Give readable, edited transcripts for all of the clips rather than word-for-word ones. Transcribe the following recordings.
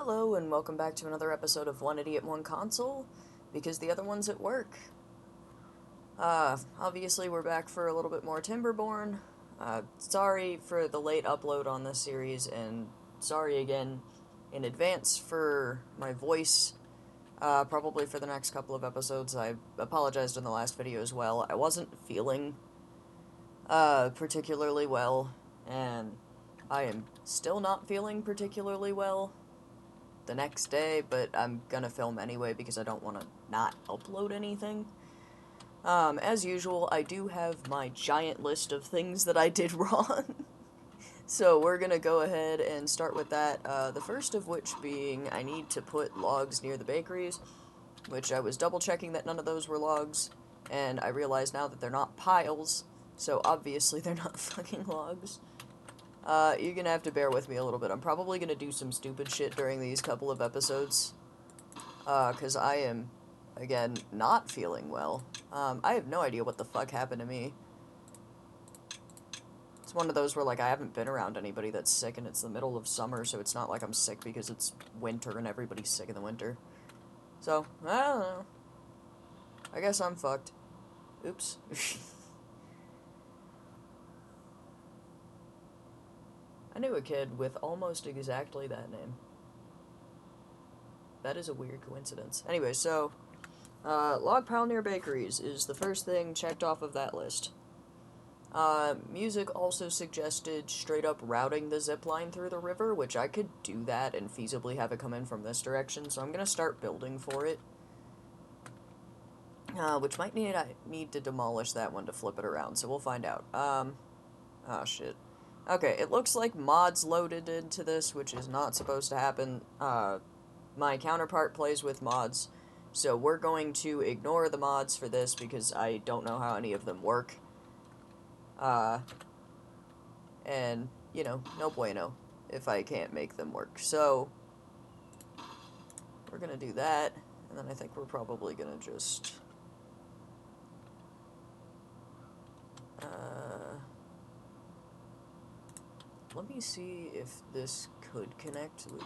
Hello, and welcome back to another episode of One Idiot, One Console, because the other one's at work. Obviously we're back for a little bit more Timberborn. Sorry for the late upload on this series, and sorry again in advance for my voice, probably for the next couple of episodes. I apologized in the last video as well. I wasn't feeling, particularly well, and I am still not feeling particularly well the next day, but I'm gonna film anyway because I don't want to not upload anything. As usual, I do have my giant list of things that I did wrong. So we're gonna go ahead and start with that, the first of which being I need to put logs near the bakeries, which I was double checking that none of those were logs, and I realize now that they're not piles, so obviously they're not fucking logs. You're gonna have to bear with me a little bit. I'm probably gonna do some stupid shit during these couple of episodes. Cause I am, again, not feeling well. I have no idea what the fuck happened to me. It's one of those where, like, I haven't been around anybody that's sick, and it's the middle of summer, so it's not like I'm sick because it's winter and everybody's sick in the winter. So, I don't know. I guess I'm fucked. Oops. I knew a kid with almost exactly that name. That is a weird coincidence. Anyway, so, log pile near bakeries is the first thing checked off of that list. Music also suggested straight up routing the zip line through the river, which I could do that and feasibly have it come in from this direction, so I'm gonna start building for it. Which might mean I need to demolish that one to flip it around, so we'll find out. Oh shit. Okay, it looks like mods loaded into this, which is not supposed to happen. My counterpart plays with mods, so we're going to ignore the mods for this because I don't know how any of them work. And, you know, no bueno if I can't make them work. So, we're gonna do that, and then I think we're probably gonna just... let me see if this could connect with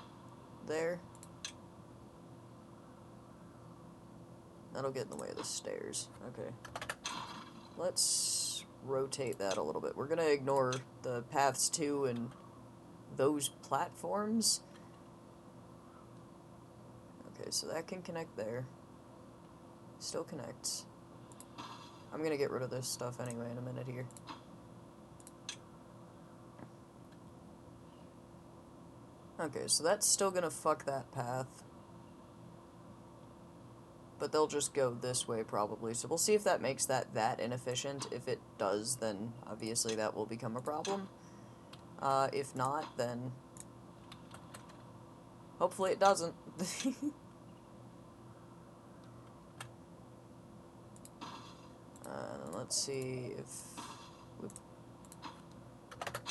there. That'll get in the way of the stairs. Okay. Let's rotate that a little bit. We're gonna ignore the paths to and those platforms. Okay, so that can connect there. Still connects. I'm gonna get rid of this stuff anyway in a minute here. Okay, so that's still gonna fuck that path. But they'll just go this way probably. So we'll see if that makes that inefficient. If it does, then obviously that will become a problem. If not, then hopefully it doesn't. Let's see if... Whoop.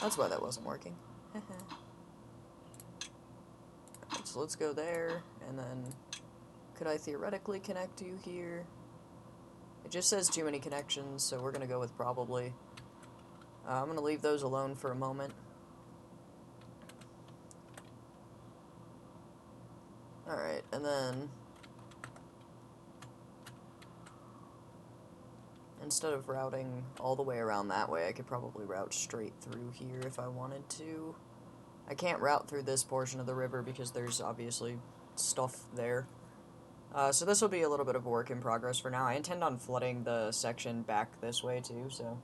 That's why that wasn't working. Alright, so let's go there, and then... Could I theoretically connect you here? It just says too many connections, so we're gonna go with probably. I'm gonna leave those alone for a moment. Alright, and then... instead of routing all the way around that way, I could probably route straight through here if I wanted to. I can't route through this portion of the river because there's obviously stuff there. So this will be a little bit of a work in progress for now. I intend on flooding the section back this way too, so...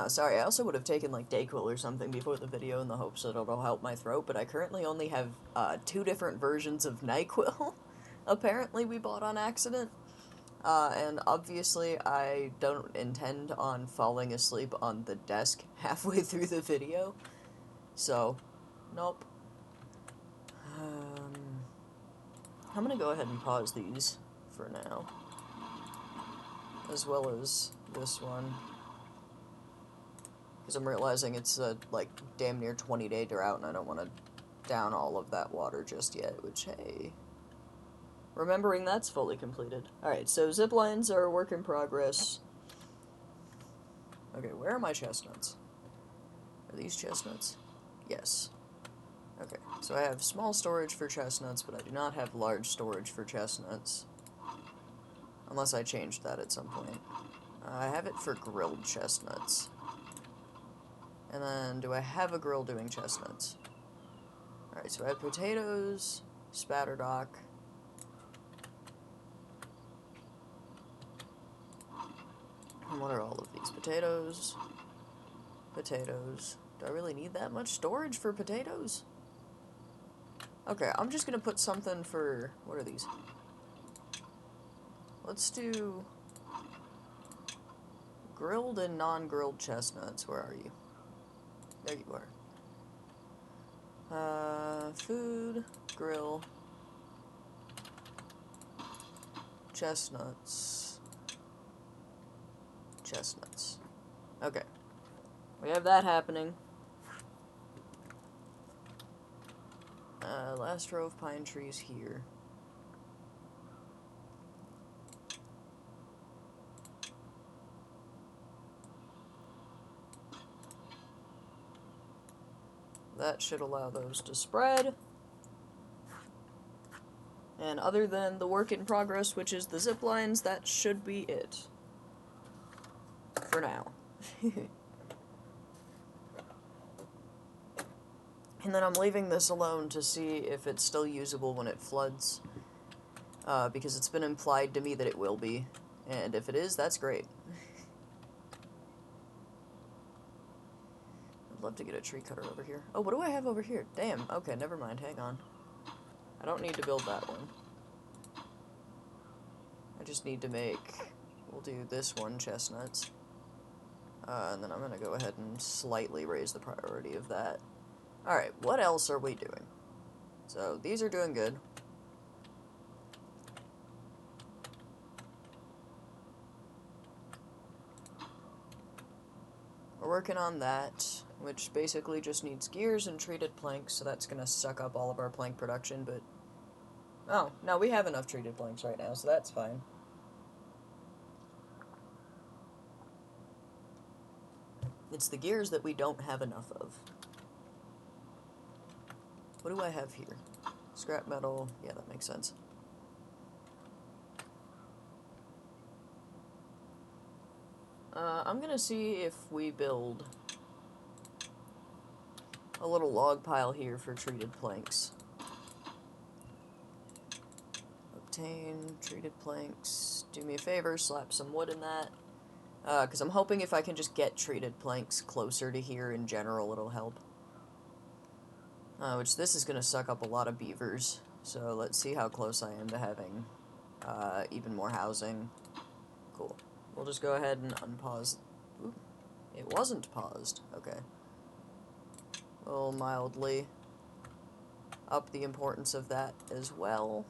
Sorry, I also would have taken, like, Dayquil or something before the video in the hopes that it'll help my throat, but I currently only have, 2 different versions of NyQuil. Apparently we bought on accident. And obviously I don't intend on falling asleep on the desk halfway through the video. So, nope. I'm gonna go ahead and pause these for now. As well as this one. Because I'm realizing it's a, like, damn near 20-day drought, and I don't want to down all of that water just yet, which, hey... Remembering that's fully completed. Alright, so zip lines are a work in progress. Okay, where are my chestnuts? Are these chestnuts? Yes. Okay, so I have small storage for chestnuts, but I do not have large storage for chestnuts. Unless I changed that at some point. I have it for grilled chestnuts. And then, do I have a grill doing chestnuts? Alright, so I have potatoes, spatterdock. And what are all of these? Potatoes, potatoes. Do I really need that much storage for potatoes? Okay, I'm just gonna put something for... What are these? Let's do... grilled and non-grilled chestnuts. Where are you? There you are. Food, grill, chestnuts, chestnuts. Okay. We have that happening. Last row of pine trees here. That should allow those to spread. And other than the work in progress, which is the zip lines, that should be it. For now. And then I'm leaving this alone to see if it's still usable when it floods. Because it's been implied to me that it will be. And if it is, that's great. I'd love to get a tree cutter over here. Oh, what do I have over here? Damn, okay, never mind, hang on. I don't need to build that one. I just need to make... We'll do this one, chestnuts. And then I'm gonna go ahead and slightly raise the priority of that. Alright, what else are we doing? So, these are doing good. We're working on that, which basically just needs gears and treated planks, so that's gonna suck up all of our plank production, but... Oh, no, we have enough treated planks right now, so that's fine. It's the gears that we don't have enough of. What do I have here? Scrap metal. Yeah, that makes sense. I'm gonna see if we build a little log pile here for treated planks. Obtain treated planks. Do me a favor, slap some wood in that. Because I'm hoping if I can just get treated planks closer to here in general, it'll help. Which this is going to suck up a lot of beavers, so let's see how close I am to having even more housing. Cool. We'll just go ahead and unpause. Oop. It wasn't paused. Okay. We'll mildly up the importance of that as well.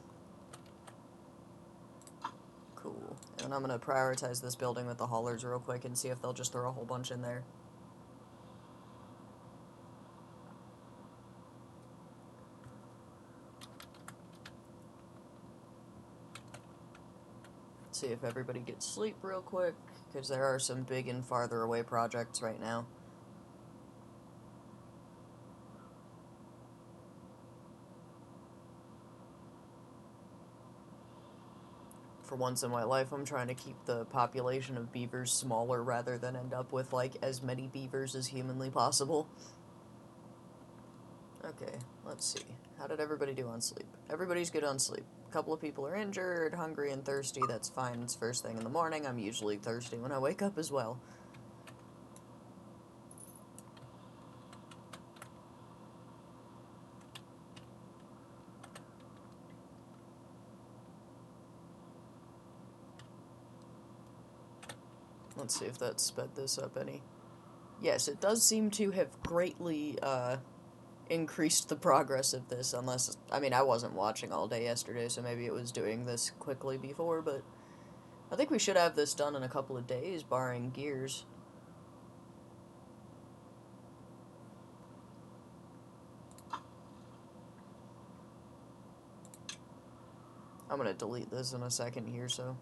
Cool. And I'm going to prioritize this building with the haulers real quick and see if they'll just throw a whole bunch in there. See if everybody gets sleep real quick, because there are some big and farther away projects right now. For once in my life, I'm trying to keep the population of beavers smaller rather than end up with, like, as many beavers as humanly possible. Okay, let's see. How did everybody do on sleep? Everybody's good on sleep. A couple of people are injured, hungry, and thirsty. That's fine. It's first thing in the morning. I'm usually thirsty when I wake up as well. Let's see if that sped this up any. Yes, it does seem to have greatly, increased the progress of this, unless, I mean, I wasn't watching all day yesterday, so maybe it was doing this quickly before, but I think we should have this done in a couple of days, barring gears. I'm gonna delete this in a second here, so...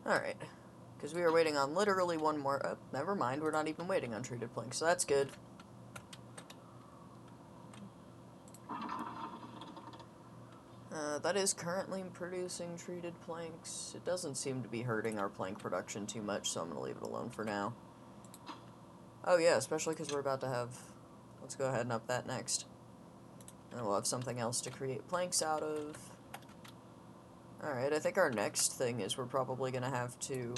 Alright. Because we are waiting on literally one more... Oh, never mind, we're not even waiting on treated planks, so that's good. That is currently producing treated planks. It doesn't seem to be hurting our plank production too much, so I'm going to leave it alone for now. Oh yeah, especially because we're about to have... Let's go ahead and up that next. And we'll have something else to create planks out of. Alright, I think our next thing is we're probably going to have to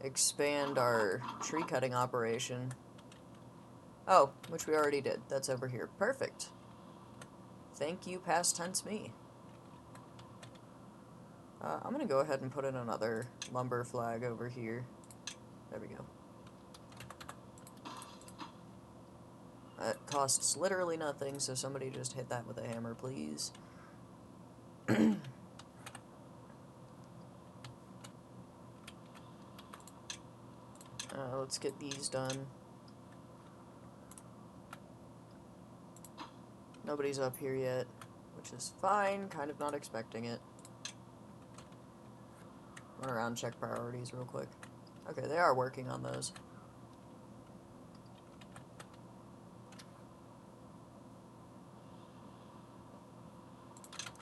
expand our tree cutting operation. Oh, which we already did. That's over here. Perfect. Thank you, past tense me. I'm going to go ahead and put in another lumber flag over here. There we go. That costs literally nothing, so somebody just hit that with a hammer, please. Let's get these done. Nobody's up here yet, which is fine. Kind of not expecting it. Run around, check priorities real quick. Okay, they are working on those.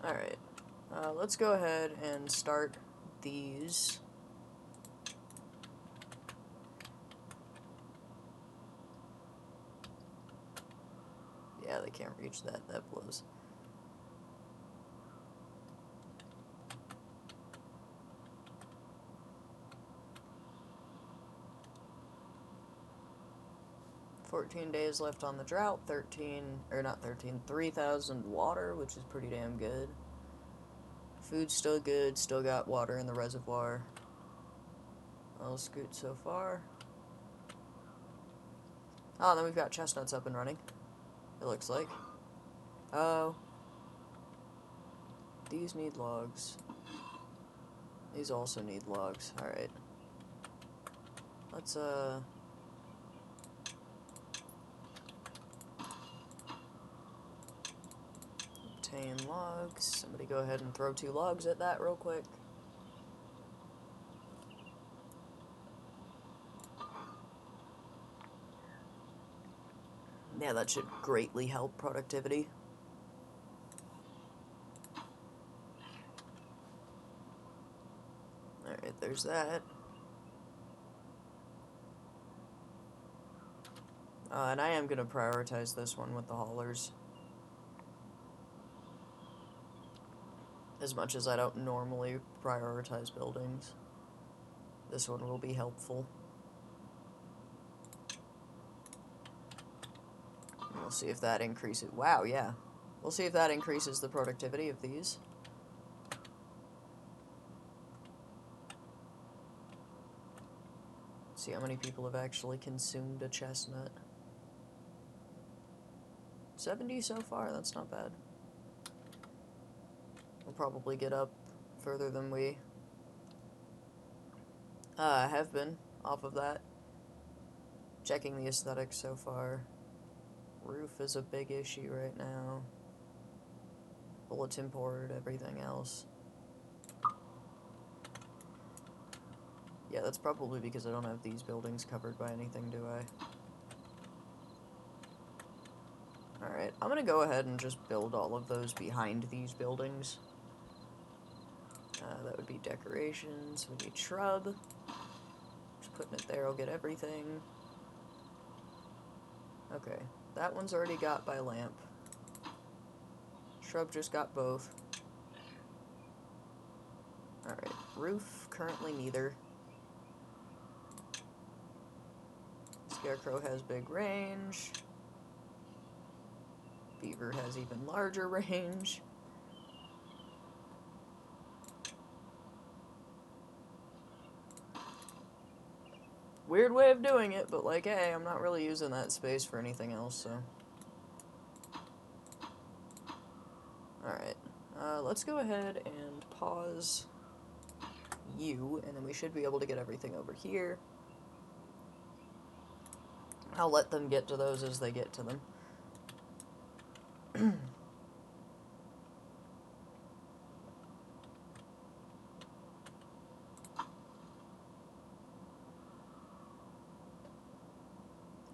Alright. Let's go ahead and start these. Yeah, they can't reach that. That blows. $14 days left on the drought. 3,000 water, which is pretty damn good. Food's still good. Still got water in the reservoir. All good so far. Oh, and then we've got chestnuts up and running. It looks like. Oh. These need logs. These also need logs. Alright. Let's, obtain logs. Somebody go ahead and throw 2 logs at that real quick. Yeah, that should greatly help productivity. Alright, there's that. And I am going to prioritize this one with the haulers. As much as I don't normally prioritize buildings, this one will be helpful. We'll see if that increases... Wow, yeah. We'll see if that increases the productivity of these. See how many people have actually consumed a chestnut. 70 so far, that's not bad. We'll probably get up further than we have been off of that. Checking the aesthetics so far. Roof is a big issue right now. Bulletin board, everything else. Yeah, that's probably because I don't have these buildings covered by anything, do I? Alright, I'm gonna go ahead and just build all of those behind these buildings. That would be decorations, would be shrub. Just putting it there, I'll get everything. Okay, that one's already got by lamp. Shrub just got both. Alright, roof, currently neither. Scarecrow has big range. Beaver has even larger range. Weird way of doing it, but like, hey, I'm not really using that space for anything else, so. Alright, let's go ahead and pause you, and then we should be able to get everything over here. I'll let them get to those as they get to them.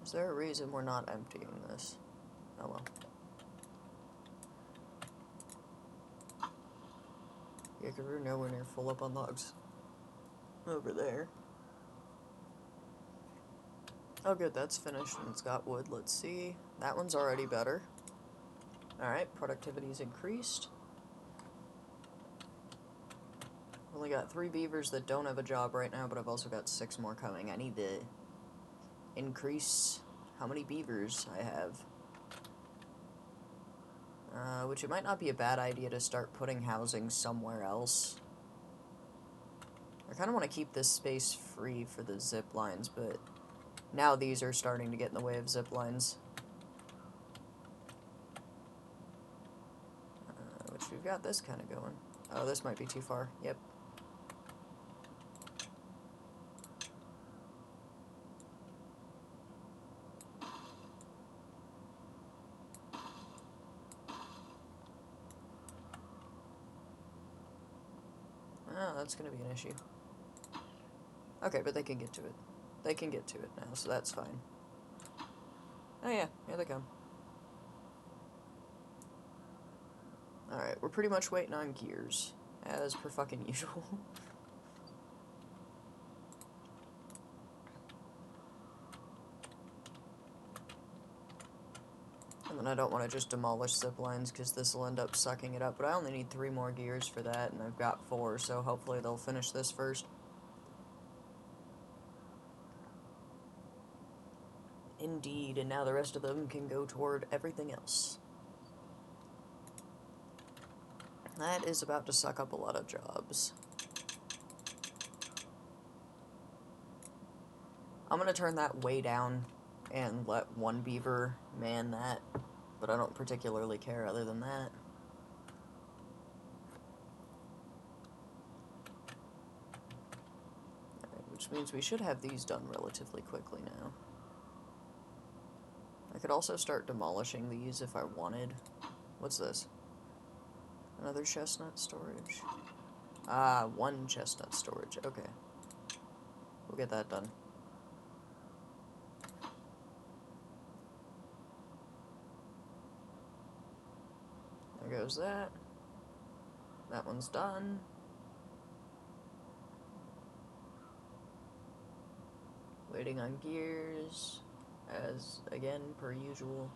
Is there a reason we're not emptying this? Oh well. Yeah, because we're nowhere near full up on logs. Over there. Oh good, that's finished and it's got wood. Let's see. That one's already better. Alright, productivity's increased. Only got 3 beavers that don't have a job right now, but I've also got 6 more coming. I need to increase how many beavers I have. Which it might not be a bad idea to start putting housing somewhere else. I kind of want to keep this space free for the zip lines, but now these are starting to get in the way of zip lines. Which we've got this kind of going. Oh, this might be too far. Yep. Oh, that's going to be an issue. Okay, but they can get to it. They can get to it now, so that's fine. Oh yeah, here they come. Alright, we're pretty much waiting on gears, as per fucking usual. And then I don't want to just demolish zip lines, because this will end up sucking it up, but I only need 3 more gears for that, and I've got 4, so hopefully they'll finish this first. Indeed, and now the rest of them can go toward everything else. That is about to suck up a lot of jobs. I'm gonna turn that way down and let 1 beaver man that, but I don't particularly care other than that. Alright, which means we should have these done relatively quickly now. I could also start demolishing these if I wanted. What's this? Another chestnut storage. Ah, 1 chestnut storage. Okay. We'll get that done. There goes that. That one's done. Waiting on gears. As, again, per usual.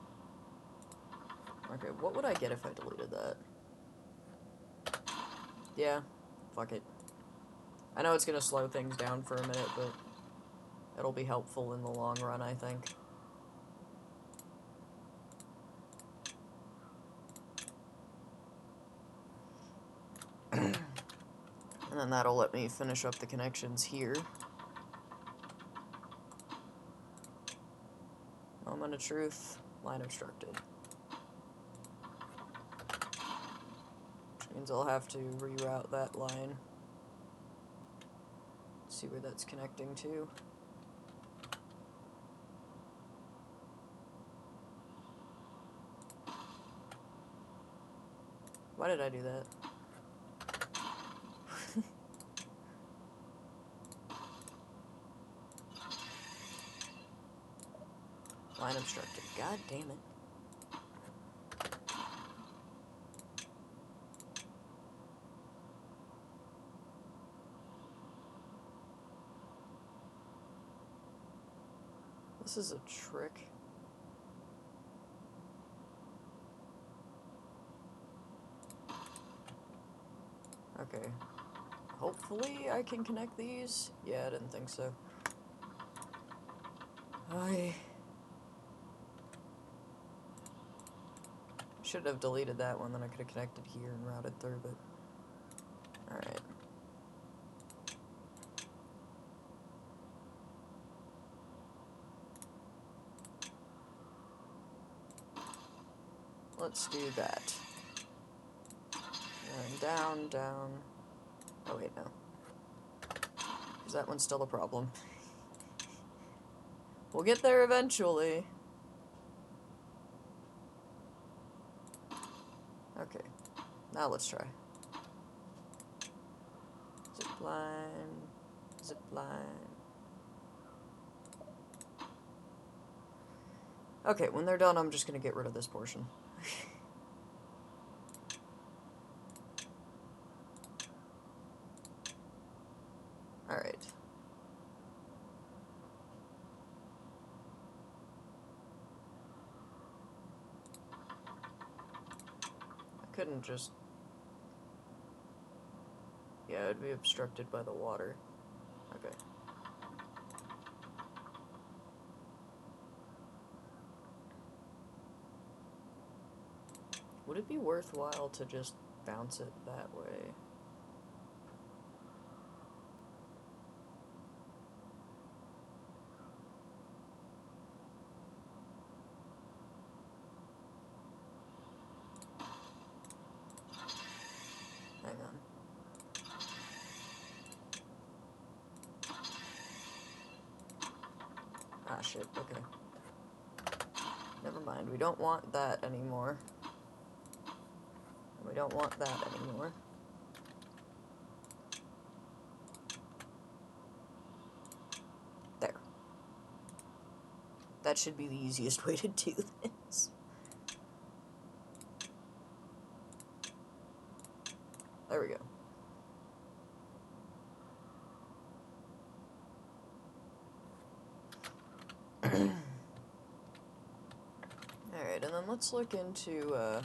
Okay, what would I get if I deleted that? Yeah, fuck it. I know it's gonna slow things down for a minute, but it'll be helpful in the long run, I think. And then that'll let me finish up the connections here. Moment of truth, line obstructed. Which means I'll have to reroute that line. See where that's connecting to. Why did I do that? Line obstructed. God damn it. This is a trick. Okay. Hopefully I can connect these? Yeah, I didn't think so. I should have deleted that one, then I could have connected here and routed through, but... Alright. Let's do that. And down, down... Oh wait, no. Because that one's still a problem. We'll get there eventually. Okay. Now let's try. Zipline. Zipline. Okay, when they're done, I'm just gonna get rid of this portion. Alright. I couldn't just... Yeah, it'd be obstructed by the water. Okay. Would it be worthwhile to just bounce it that way? Hang on. Ah, shit, okay. Never mind, we don't want that anymore. We don't want that anymore. There. That should be the easiest way to do this. There we go. Alright, and then let's look into,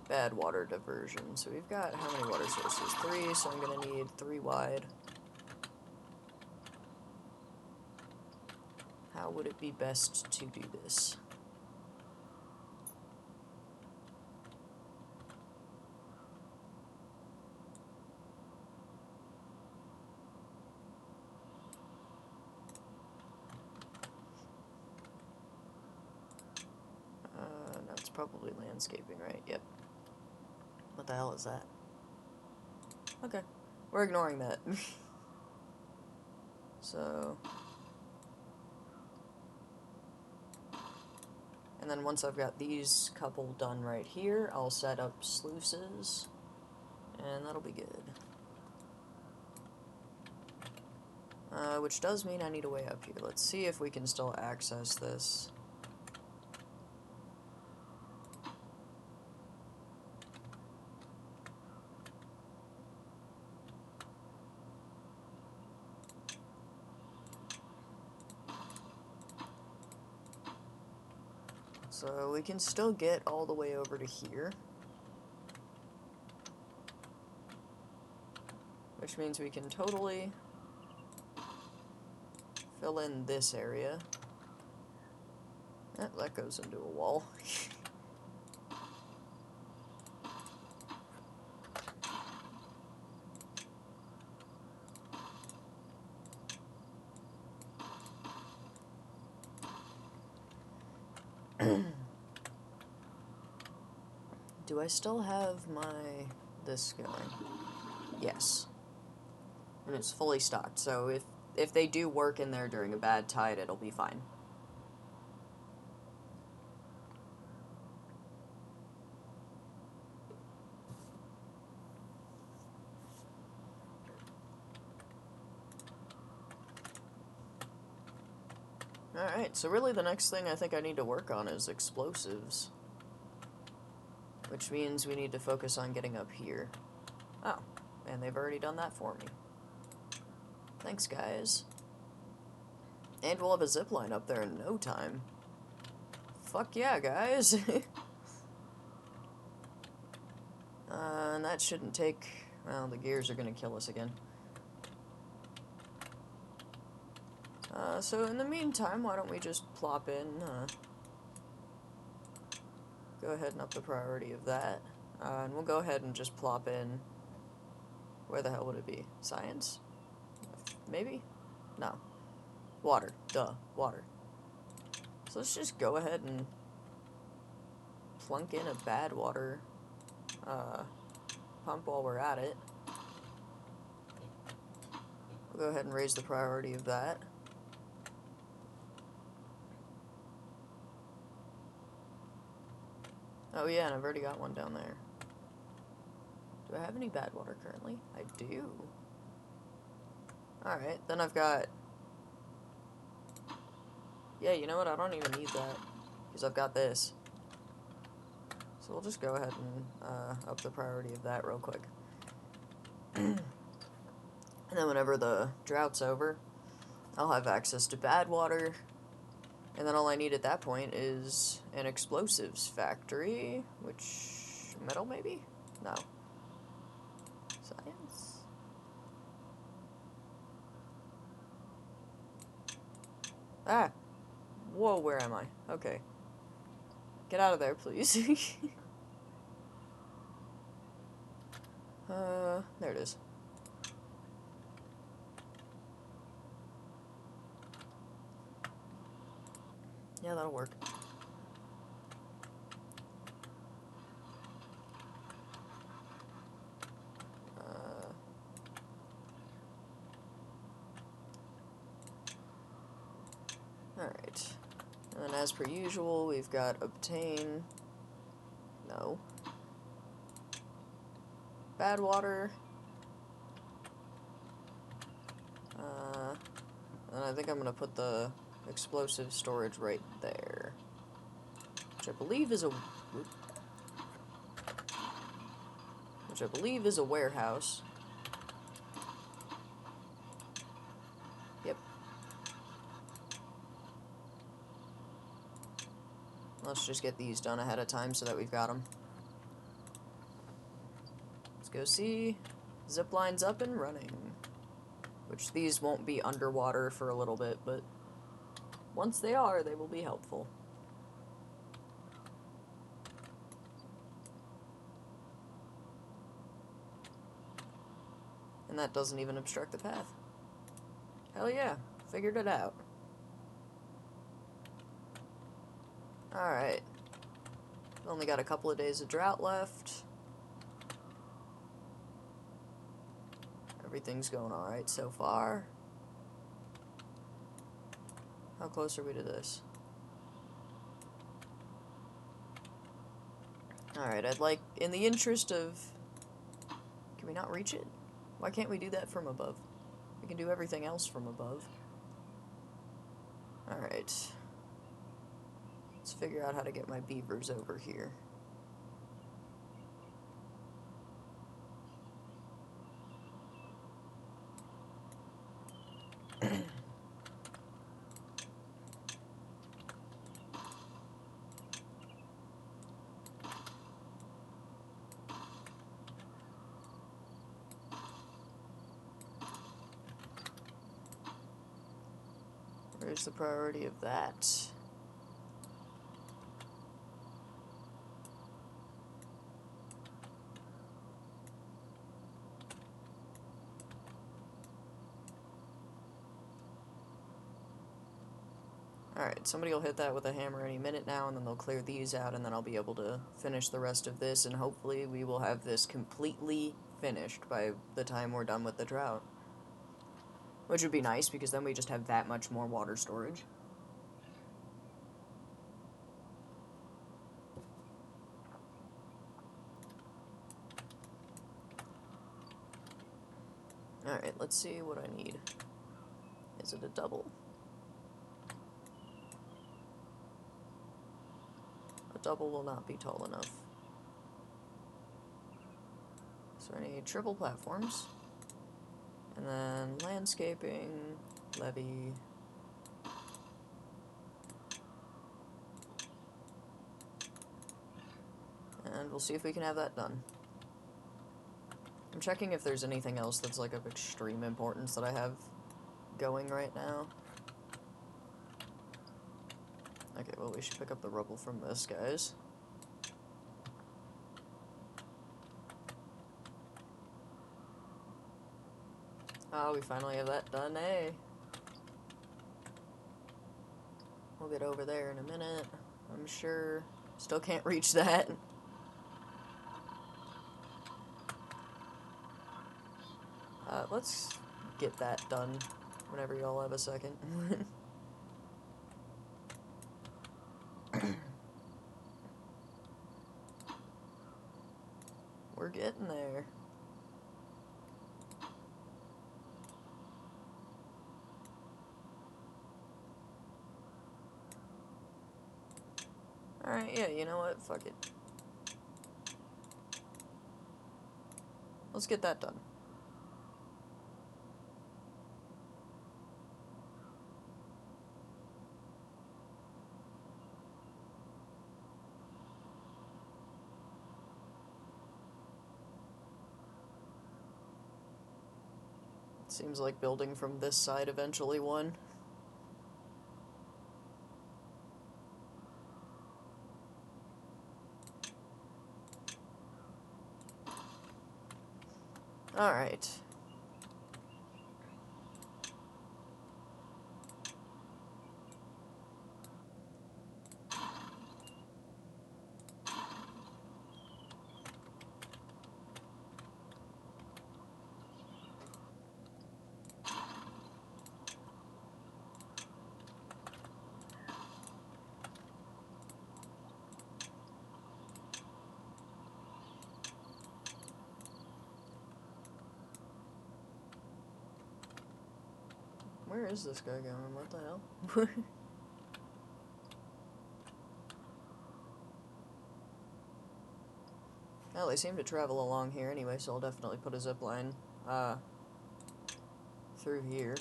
bad water diversion. So we've got how many water sources? 3, so I'm gonna need 3 wide. How would it be best to do this? No, it's probably landscaping, right? Yep. What the hell is that? Okay. We're ignoring that. So... And then once I've got these couple done right here, I'll set up sluices, and that'll be good. Which does mean I need a way up here. Let's see if we can still access this. So we can still get all the way over to here. Which means we can totally fill in this area. That goes into a wall. Do I still have this going? Yes. And it's fully stocked, so if they do work in there during a bad tide, it'll be fine. Alright, so really the next thing I think I need to work on is explosives. Which means we need to focus on getting up here. Oh, and they've already done that for me. Thanks, guys. And we'll have a zipline up there in no time. Fuck yeah, guys. And that shouldn't take... Well, the gears are gonna kill us again. So in the meantime, why don't we just plop in, go ahead and up the priority of that. And we'll go ahead and just plop in... Where the hell would it be? Science? Maybe? No. Water. Duh. Water. So let's just go ahead and plunk in a bad water pump while we're at it. We'll go ahead and raise the priority of that. Oh yeah, and I've already got one down there. Do I have any bad water currently? I do. Alright, then I've got Yeah, you know what? I don't even need that. Because I've got this. So we'll just go ahead and up the priority of that real quick. And then whenever the drought's over, I'll have access to bad water. And then all I need at that point is an explosives factory. Which... metal, maybe? No. Science? Ah! Whoa, where am I? Okay. Get out of there, please. There it is. Yeah, that'll work. Alright. And then as per usual, we've got obtain... No. Bad water. And I think I'm gonna put the explosive storage right there. Which I believe is a... Which I believe is a warehouse. Yep. Let's just get these done ahead of time so that we've got them. Let's go see. Zip line's up and running. Which these won't be underwater for a little bit, but once they are, they will be helpful. And that doesn't even obstruct the path. Hell yeah, figured it out. Alright. Only got a couple of days of drought left. Everything's going alright so far. How close are we to this? Alright, I'd like, in the interest of... Can we not reach it? Why can't we do that from above? We can do everything else from above. Alright. Let's figure out how to get my beavers over here. Where's the priority of that? Alright, somebody will hit that with a hammer any minute now, and then they'll clear these out, and then I'll be able to finish the rest of this, and hopefully we will have this completely finished by the time we're done with the drought. Which would be nice, because then we just have that much more water storage. Alright, let's see what I need. Is it a double? A double will not be tall enough. So I need triple platforms. And then landscaping, levee. And we'll see if we can have that done. I'm checking if there's anything else that's like of extreme importance that I have going right now. Okay, well we should pick up the rubble from this, guys. Oh, we finally have that done, eh? We'll get over there in a minute, I'm sure. Still can't reach that. Let's get that done whenever y'all have a second. We're getting there. Alright, yeah, you know what? Fuck it. Let's get that done. Seems like building from this side eventually won. Alright. Where is this guy going? What the hell? Well, they seem to travel along here anyway, so I'll definitely put a zipline, through here.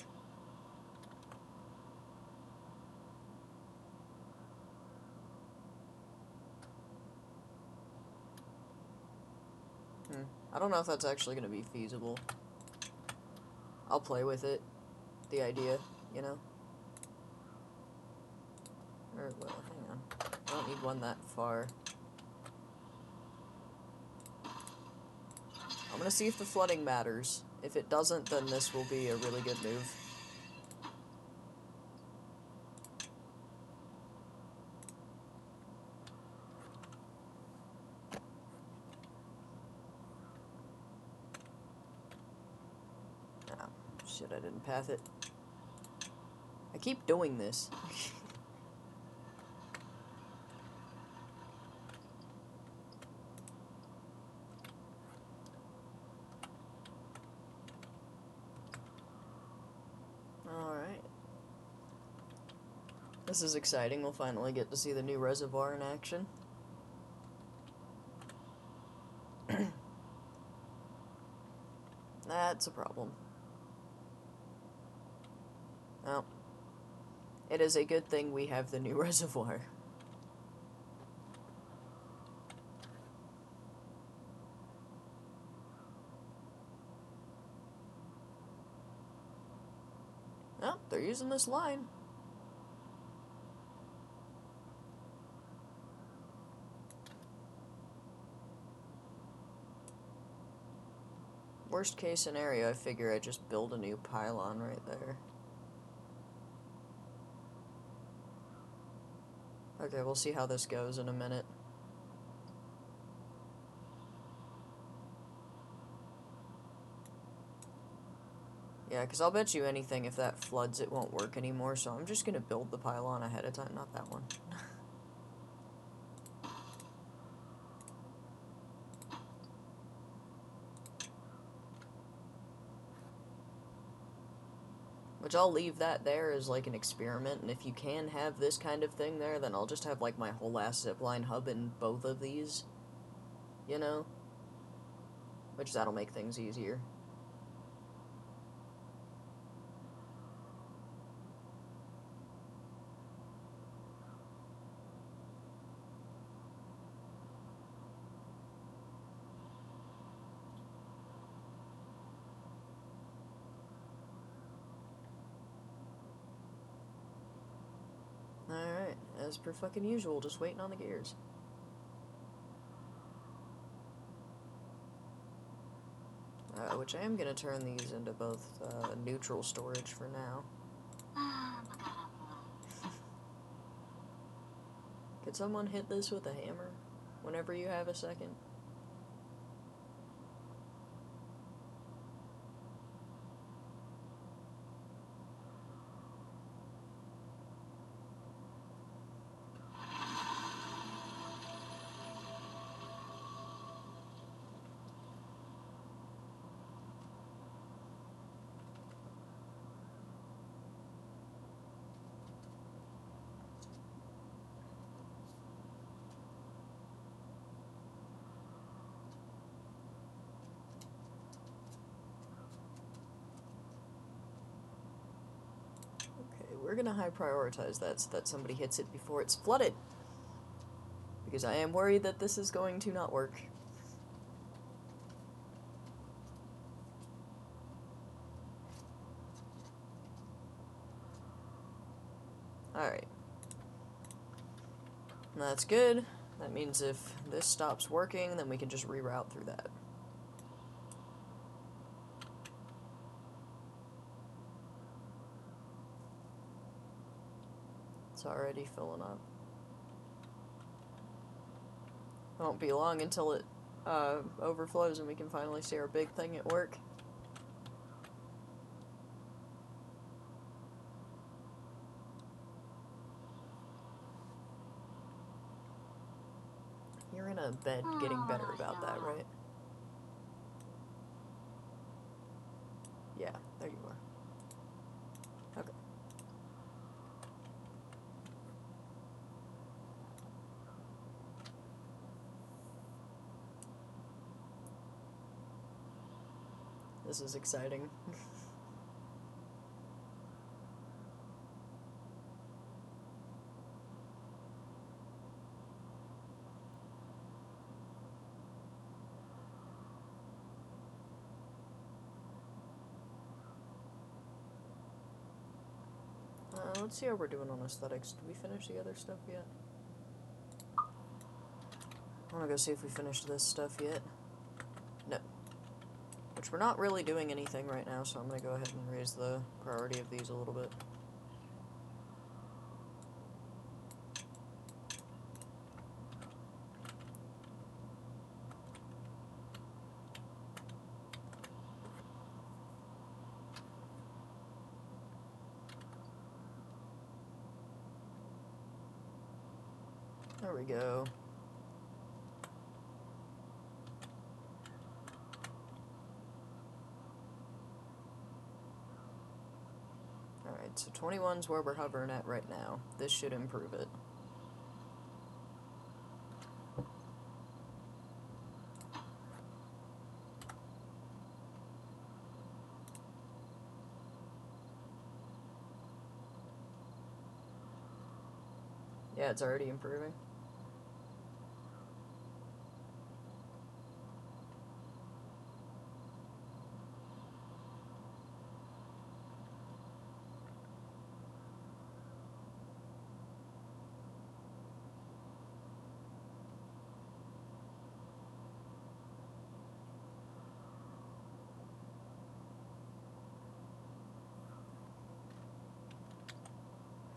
I don't know if that's actually going to be feasible. I'll play with it. The idea, you know? Or, well, hang on. I don't need one that far. I'm gonna see if the flooding matters. If it doesn't, then this will be a really good move. Oh, shit, I didn't path it. I keep doing this. Alright. This is exciting. We'll finally get to see the new Reservoir in action. That's a problem. Well, it is a good thing we have the new Reservoir. Oh, they're using this line. Worst case scenario, I figure I just build a new pylon right there. Okay, we'll see how this goes in a minute. Yeah, because I'll bet you anything if that floods it won't work anymore, so I'm just going to build the pylon ahead of time. Not that one. Which I'll leave that there as like an experiment, and if you can have this kind of thing there, then I'll just have like my whole ass zipline hub in both of these. You know? Which that'll make things easier. Alright, as per fucking usual, just waiting on the gears. Which I am gonna turn these into both neutral storage for now. Could someone hit this with a hammer whenever you have a second? gonna high prioritize that so that somebody hits it before it's flooded. Because I am worried that this is going to not work. Alright. That's good. That means if this stops working, then we can just reroute through that. It's already filling up. It won't be long until it overflows and we can finally see our big thing at work. You're in a bed getting better about that, right? Yeah, there you are. Okay. This is exciting. Let's see how we're doing on aesthetics. Did we finish the other stuff yet? I'm gonna go see if we finished this stuff yet. No. Which we're not really doing anything right now, so I'm gonna go ahead and raise the priority of these a little bit. There we go. Alright, so 21's where we're hovering at right now. This should improve it. Yeah, it's already improving.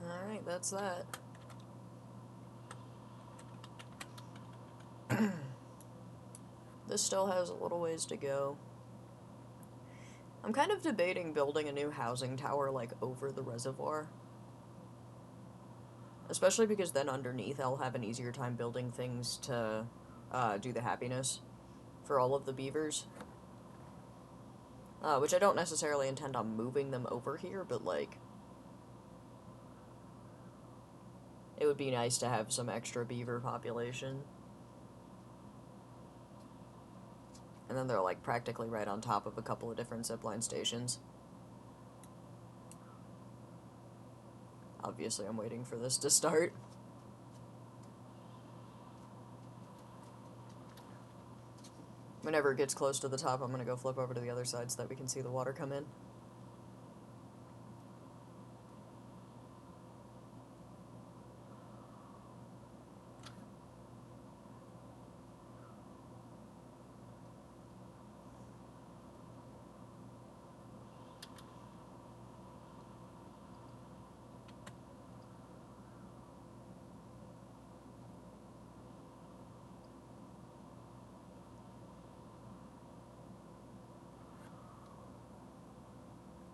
Alright, that's that. This still has a little ways to go. I'm kind of debating building a new housing tower, like, over the reservoir. Especially because then underneath I'll have an easier time building things to do the happiness for all of the beavers. Which I don't necessarily intend on moving them over here, but, like, it would be nice to have some extra beaver population. And then they're, like, practically right on top of a couple of different zipline stations. Obviously, I'm waiting for this to start. Whenever it gets close to the top, I'm gonna go flip over to the other side so that we can see the water come in.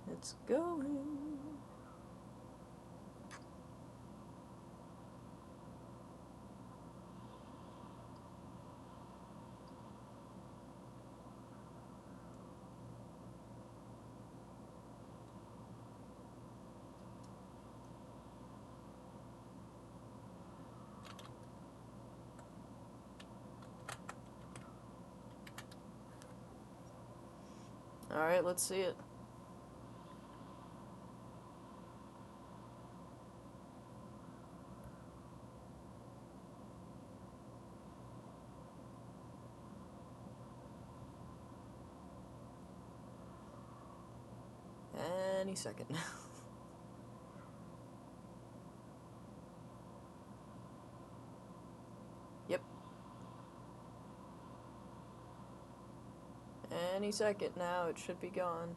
It's going. Alright, let's see it. Any second now. Yep. Any second now, it should be gone.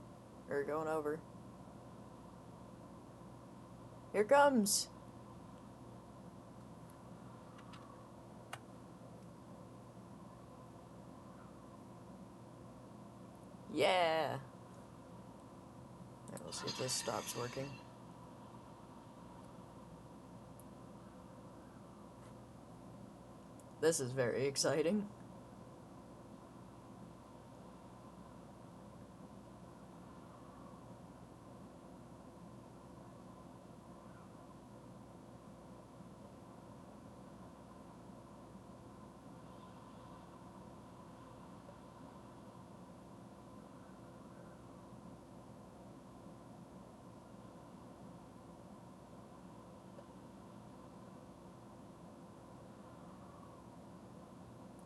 Or going over. Here it comes! Yeah! Alright, we'll see if this stops working. This is very exciting.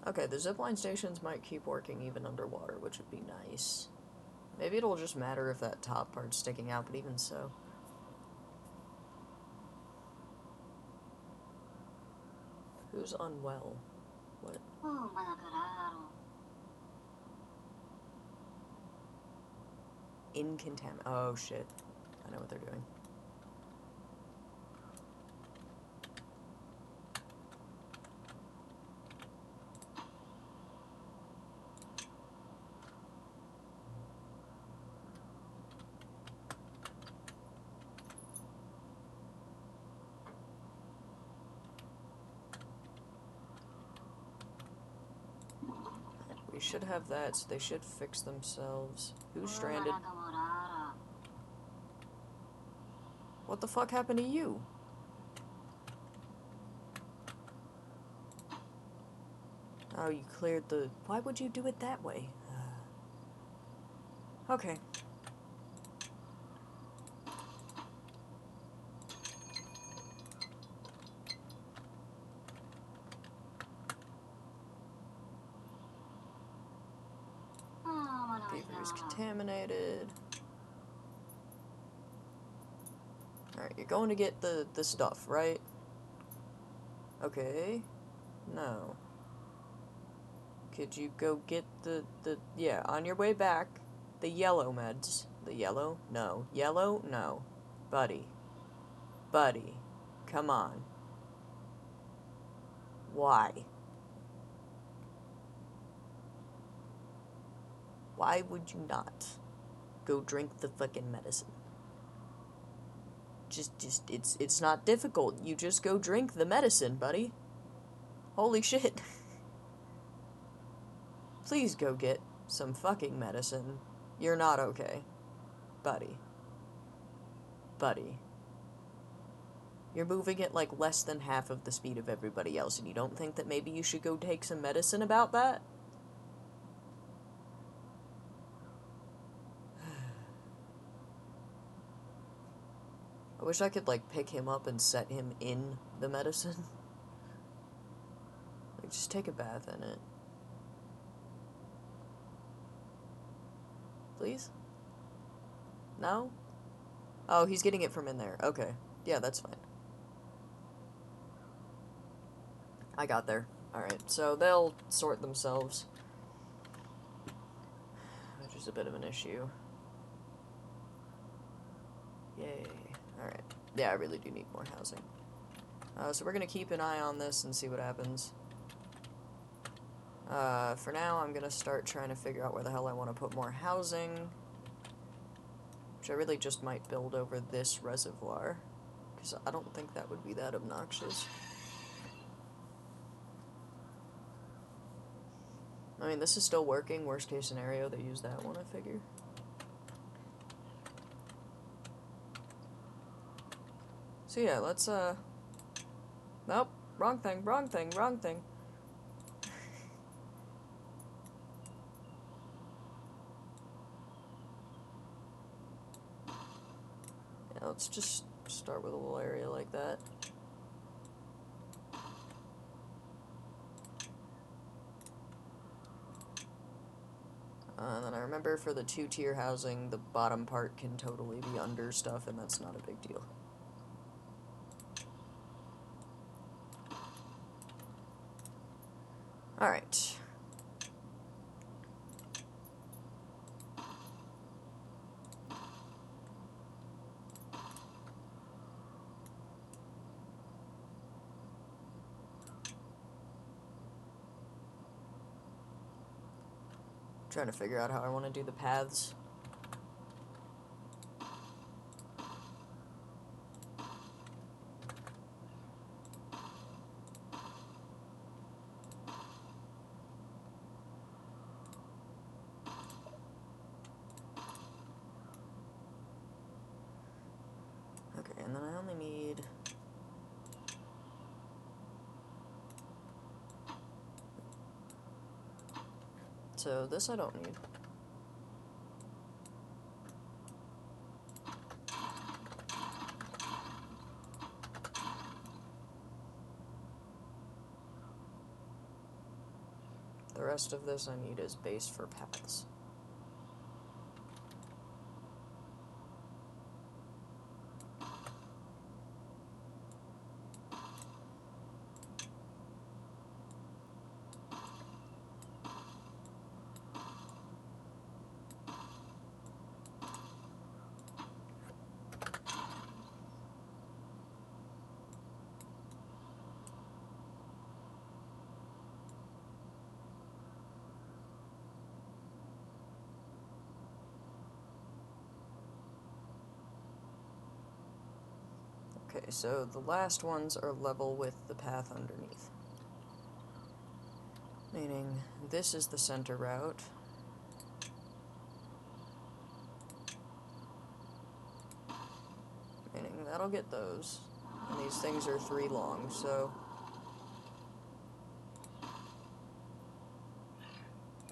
Okay, the zipline stations might keep working even underwater, which would be nice. Maybe it'll just matter if that top part's sticking out, but even so. Who's unwell? What? Incontaminate. Oh shit. I know what they're doing. We should have that, so they should fix themselves. Who's stranded? What the fuck happened to you? Oh, you cleared the... Why would you do it that way? Okay. Beaver is contaminated. Alright, you're going to get the stuff, right? Okay. No. Could you go get yeah, on your way back, the yellow meds. The yellow? No. Yellow? No. Buddy. Buddy. Come on. Why? Why would you not go drink the fucking medicine? It's not difficult. You just go drink the medicine, buddy. Holy shit. Please go get some fucking medicine. You're not okay. Buddy. Buddy. You're moving at like less than half of the speed of everybody else, and you don't think that maybe you should go take some medicine about that? I wish I could, like, pick him up and set him in the medicine. Like, just take a bath in it. Please? No? Oh, he's getting it from in there. Okay. Yeah, that's fine. I got there. Alright, so they'll sort themselves. Which is a bit of an issue. Yay. Alright. Yeah, I really do need more housing. So we're gonna keep an eye on this and see what happens. For now, I'm gonna start trying to figure out where the hell I want to put more housing. Which I really just might build over this reservoir. Because I don't think that would be that obnoxious. I mean, this is still working. Worst case scenario, they use that one, I figure. So yeah, let's, nope, wrong thing, wrong thing, wrong thing. Yeah, let's just start with a little area like that. And then I remember for the 2-tier housing, the bottom part can totally be under stuff, and that's not a big deal. Alright. Trying to figure out how I want to do the paths. Okay, and then I only need... So this I don't need. The rest of this I need is base for paths. Okay, so the last ones are level with the path underneath. Meaning, this is the center route. Meaning, that'll get those. And these things are 3 long, so...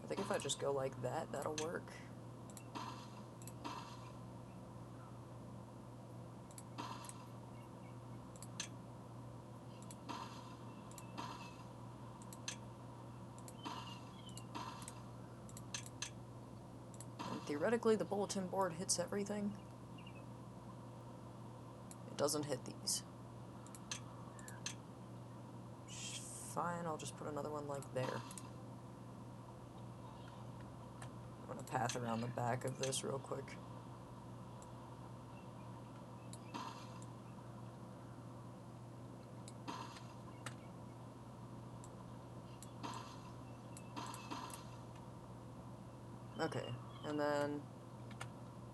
I think if I just go like that, that'll work. Theoretically, the bulletin board hits everything. It doesn't hit these. Fine, I'll just put another one like there. I'm gonna path around the back of this real quick. Okay, and then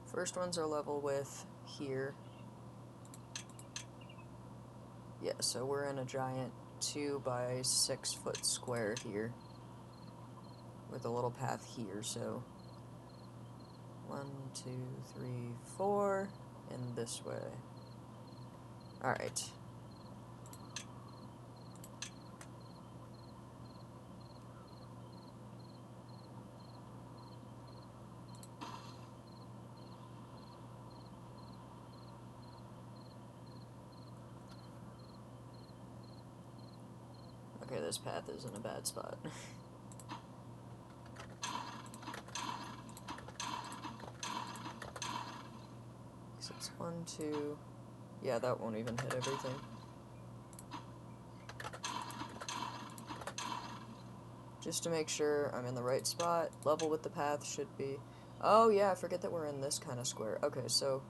first ones are level with here. Yeah, so we're in a giant 2 by 6 foot square here with a little path here, so 1, 2, 3, 4, and this way. Alright. Okay, this path is in a bad spot. So it's 1, 2... Yeah, that won't even hit everything. Just to make sure I'm in the right spot, level with the path should be... Oh yeah, I forget that we're in this kind of square. Okay, so...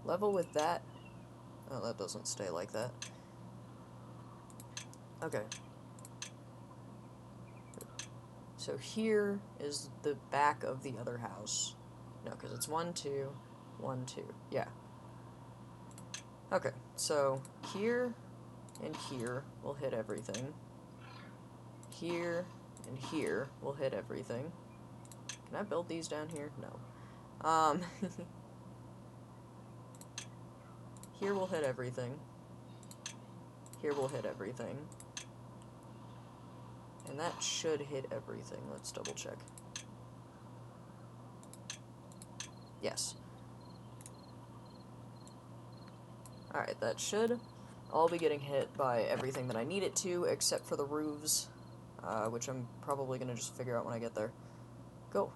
level with that... Oh, that doesn't stay like that. Okay. So here is the back of the other house. No, because it's 1, 2, 1, 2. Yeah. Okay, so here and here will hit everything. Here and here will hit everything. Can I build these down here? No. Here will hit everything. Here will hit everything. And that should hit everything. Let's double check. Yes. Alright, that should all be getting hit by everything that I need it to, except for the roofs, which I'm probably going to just figure out when I get there. Go.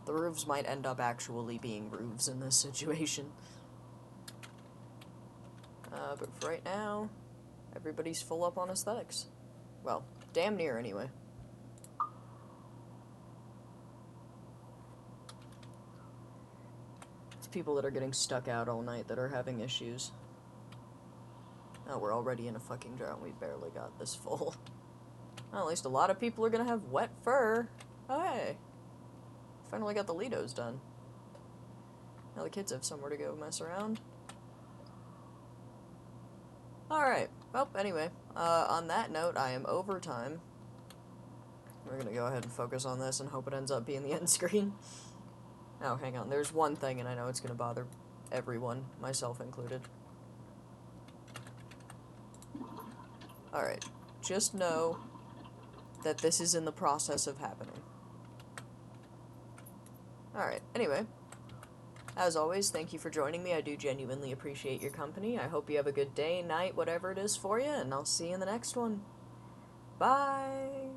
The roofs might end up actually being roofs in this situation. But for right now, everybody's full up on aesthetics. Well, damn near anyway. It's people that are getting stuck out all night that are having issues. Oh, we're already in a fucking drought. We barely got this full. Well, at least a lot of people are gonna have wet fur. Oh, hey. Finally got the Lidos done. Now the kids have somewhere to go mess around. Alright. Well, anyway. On that note, I am over time. We're gonna go ahead and focus on this and hope it ends up being the end screen. Oh, hang on. There's one thing, and I know it's gonna bother everyone, myself included. Alright. Just know that this is in the process of happening. Alright, anyway. As always, thank you for joining me. I do genuinely appreciate your company. I hope you have a good day, night, whatever it is for you, and I'll see you in the next one. Bye!